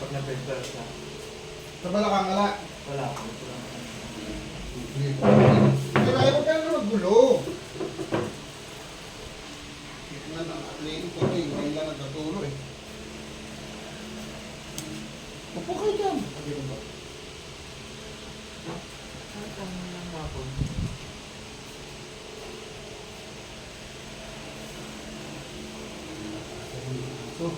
pag na-prepare ka. Sa balakang wala. Wala ako. Pero ayaw ka na magulo. Tignan ang atletic ko eh. Ngayon lang nagkatulo eh. Upo kayo dyan. Ang lang ako. So,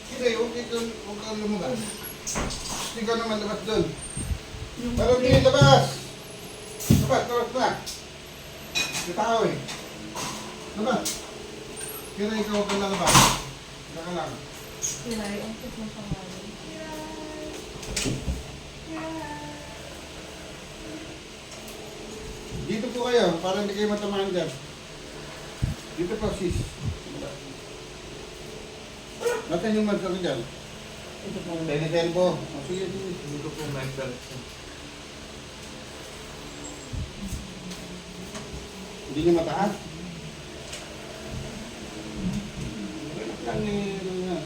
sige, huwag kang lumabas. Hindi ka naman labas doon. Parang hindi labas. Labas na. May tao eh. Labas. Kaya ikaw huwag kang lalabas. Wala ka lang. Kilay, ang cute ng pangalan. Dito po kayo, para hindi kayo matamaan dyan. Dito po, sis. Nasaan yung mansaro dyan? Ito po. Tenitempo. O sige, sige. Dito po may belt. Hindi nyo mataas? Relax lang eh. Ano nga.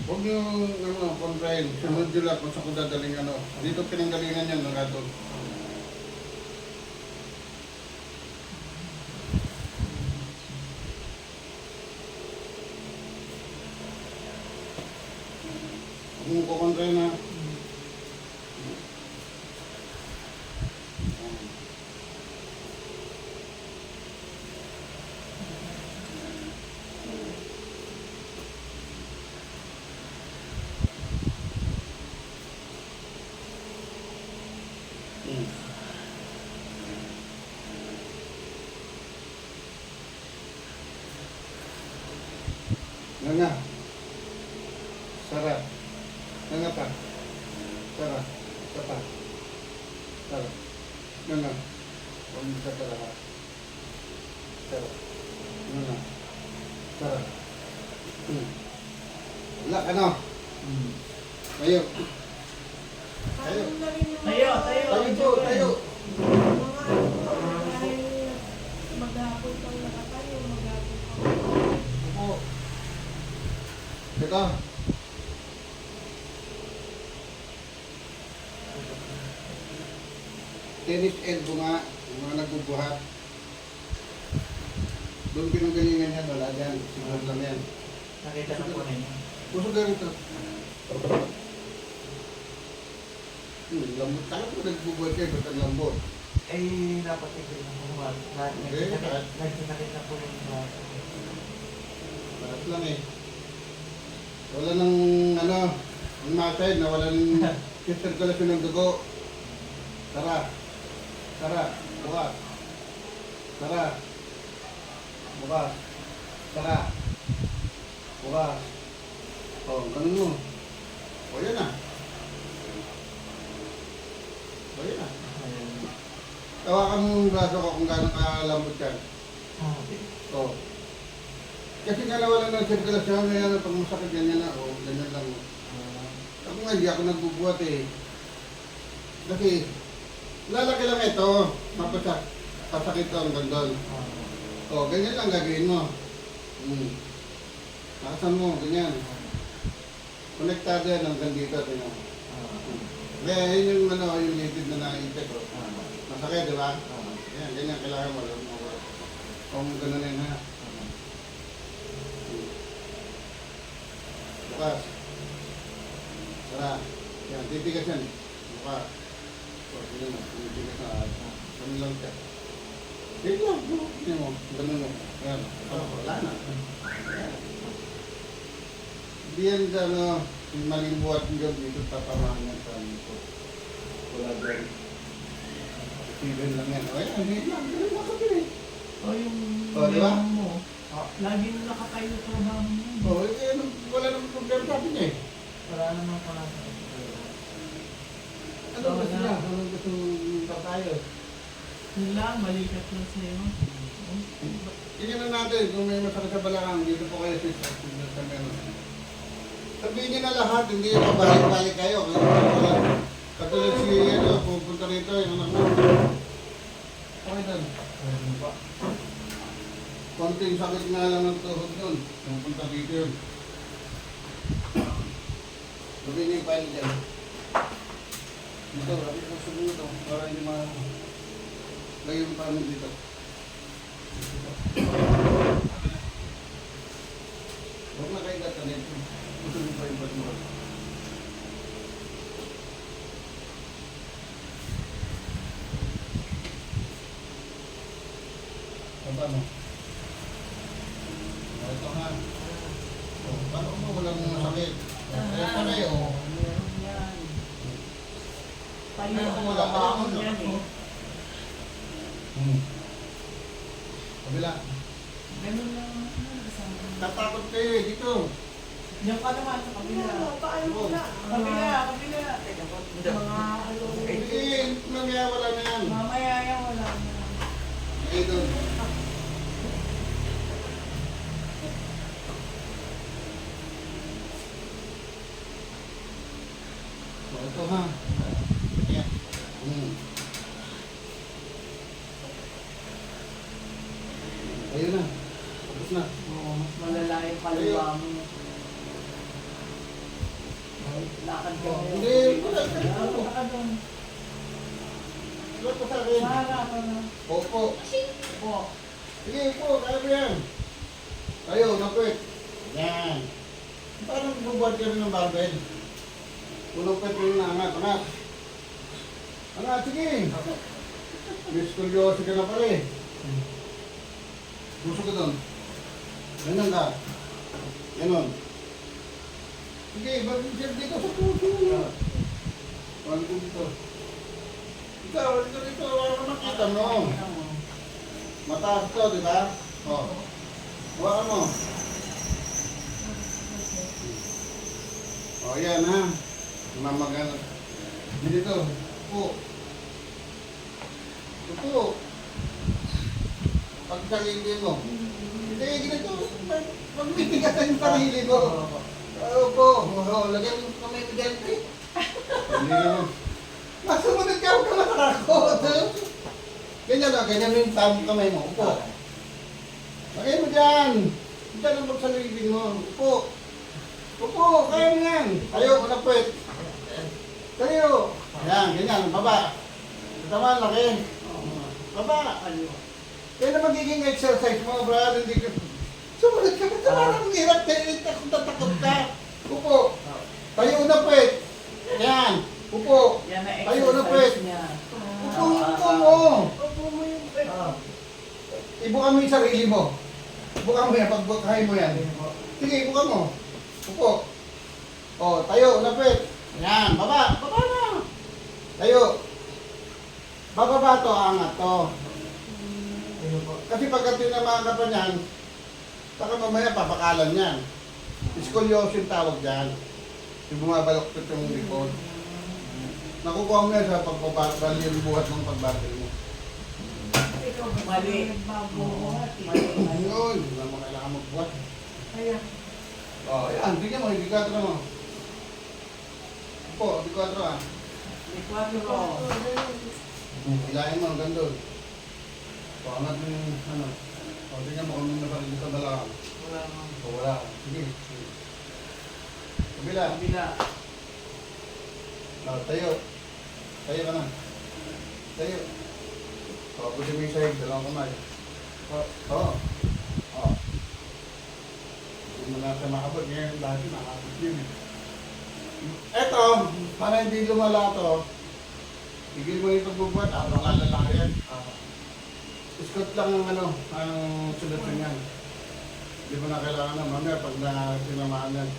Huwag nyo, kontrahin. Sunod nyo lang kung saan ko dadaling ano. Dito pinanggalingan yan, nagato. Huwag mo kukontrahin na. Nga. Sarap. Nga pa. Sarap. Isa pa. Sarap. Nga. Huwag mo sa sarap. Sarap. Nga. Sarap. Wala, ano? Tayo. Tayo. Tayo, tayo. Tayo po, tayo. Maghapon kang nakatayo, maghapon kang Opo. Ito. Tennis elbow nga, yung mga nagbubuhat. Doon pinanggalingan yan, wala dyan. Sigurad lang yan. Nakita na po ninyo. Puso ka rito. Lambot. Takot mo nagbubuhat kayo, ba't ang lambot? Eh, dapat ito yung kumuha. Nagsinakit na po yung braso. Paras lang eh. Wala nang, ano, ang masay, nawala ng circulation ng dugo. Tara. Tara. Bukas. Tara. Bukas. Tara. Bukas. O, ganun mo. O, yan na. O, yan na. Tawakan mo yung braso ko kung gano'ng kalambot yan. O. Kasi nga nawalan ng sirkulasyon, ngayon pag masakit ganyan na, o ganyan lang. Ako nga, hindi ako nagbubuhat eh. Kasi, lalaki lang ito, papasakit to hanggang doon. O, ganyan lang gagawin mo. Nakasan mo, ganyan. Konektado yan hanggang dito, tingnan mo. Kaya yun yung ano, yung native na nakikita ko. Masakit, di ba? Yan, ganyan, kailangan mo. Kung gano'n yun ha. Bukas. Tara. Yan, titigas yan. Bukas. So, yun mo, titigas na. Ganun lang siya. Sige lang, ganun mo. Ganun mo. Yan, wala na. Hindi yan sa ano, yung maling buhat ng gabi dito, tatamahan yan sa ano ko. Wala dyan. Steven lang yan. O yan, hindi lang. Ganun lang kami eh. O yung O, di ba? mo, lagi na nakatayo sa trabaho mo. O, wala namang problema sa akin eh. Wala naman pala. Ano ba sila? Ano gusto tayo? Yun lang, malikat lang sa'yo. Tingnan na natin kung may masakit sa balakang. Dito po kayo sis. Sa meron. Sabihin niyo na lahat, hindi yung pabalik-balik kayo. Katulad si, ano, pupunta ka rito, yung anak mo. Okay doon. Konting sakit nga lang ng tuhod doon. Yung punta dito yun. Sabi niyo yung paano dyan. Dito, rabi ko sa dito. Para hindi lagay yung paano dito. Huwag na kayo gatanin. Gusto mo pa yung patuloy. Paano? Ito nga. Paano mo walang sakit? Kaya pa kayo. Paano Kaya ang wala trabaho ka niyan eh. Kabila. Ganun lang. Kasama. Tatakot kayo eh, dito. Diyan ka naman sa kabila. Paano mo na? Kabila, kabila. Mga ano. Hindi, mamaya wala na yan. Mamaya yan wala na. Eh, doon. Ito ha. Yan. Ayun na. Tapos na. Oo, mas malala yung kaliwa mo. Lakad ka. Hindi, wala ka na. Punta ka doon. Wala pa sa akin. Sara ka na. Opo. Po. Sige, po, kaya mo yan. Tayo, napit. Yan. Parang bubuhat ka rin ng barbell. Unang pet yung naangat, angat. Angat, sige. May scoliosis ka na pala eh. Gusto ko doon. Ganyan ka. Ganon. Sige, bagay dito sa puso. Wala ko dito. Ikaw, dito, wala ko nakita mo. Mataas to, di ba? O. Huwag mo. O, yan ha. Mamagana. Dito. Upo. Upo. Pag sarili mo. Hindi, ganito. Magbibigatan yung sarili mo. Upo. O, lagyan mo kamay mo dyan. Hindi naman. Masumunod ka, huwag ka matakot. Ganyan na, ganyan mo yung tamang kamay mo. Upo. Lagay mo dyan. Diyan ang magsalibin mo. Upo. Upo, kaya mo yan. Tayo, malapit. Tayo. Yan, ganyan. Baba. Tama, laki. Baba. Kaya na magiging exercise mo, brad. Hindi ka... Sumunod ka. Ba't parang hirap kayo? Tatakot ka. Upo. Tayo, unapit. Yan. Upo. Yan na Tayo, unapit. exercise niya. Upo, upo mo. Opo mo yung pet. Ibuka mo yung sarili mo. Ibuka mo yan, pagbukahin mo yan. Sige, ibuka mo. Upo. O, tayo, lapit. Yan, baba. Baba na. Tayo. Bababa to, angat to. Kasi pagka tinamaan ka pa niyan, baka mamaya papakalan yan. Scoliosis yung tawag dyan. Yung bumabaloktot yung likod. Nakukuha mo yan sa pagpapabali yung buhat ng pagbatil mo. Ikaw ba Mali. nagbabuhat eh? Mali. Ayun, hindi naman kailangan magbuhat. Kaya, O, yan, bigyan mo, hindi ka mo. Upo, hindi ko ah. May 4 Hilahin mo hanggang doon. Pangat mo yung ano. O, tingnan mo kung may napaligid sa balakang. Wala nga. O, wala. Sige. Sige. Kabila. Kabila. O, tayo. Tayo ka na. Tayo. O, pusin mo yung sahig. Dalawang kamay. O. Hindi mo na sa makabot. Ngayon dati nakabot yun eh. Eto, para hindi lumala to, tigil mo yung pagbubuhat, habang lalaki yan. Iskot lang ang ano, ang solusyon yan. Hindi mo na kailangan na mamaya pag tinamaan yan.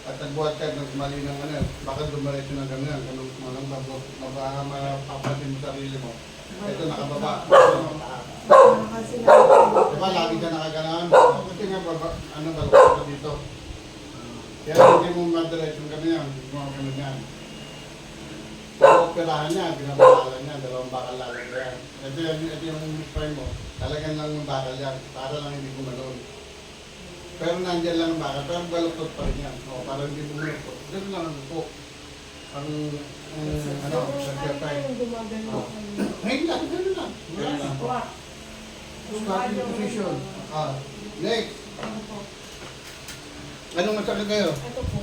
At nagbuhat ka ng mali ng ano, baka dumaretso ng ganyan, ganun malang bago, mapapatin mo sarili mo. Ito nakababa. kasi na. Diba lagi ka nakaganan? Kasi nga baba, ano balok ka dito. Kaya hindi mo madiretso ganyan, hindi mo ganun yan. Operahan niya, binabakalan niya, 2 bakal lalagyan. Ito yung spine mo, talagang lang yung bakal yan, para lang hindi kumalon. Pero nandyan lang ang bakal, pero baluktot pa rin yan. O, para hindi bumuluktot. Ganun lang ang upo. Ang ano, sa time. gumagano Oh. kayo. Ngayon lang, gano'n lang. Gano'n lang. Squat. Starting position. Next. Ano po? Anong masakit kayo? Ito po.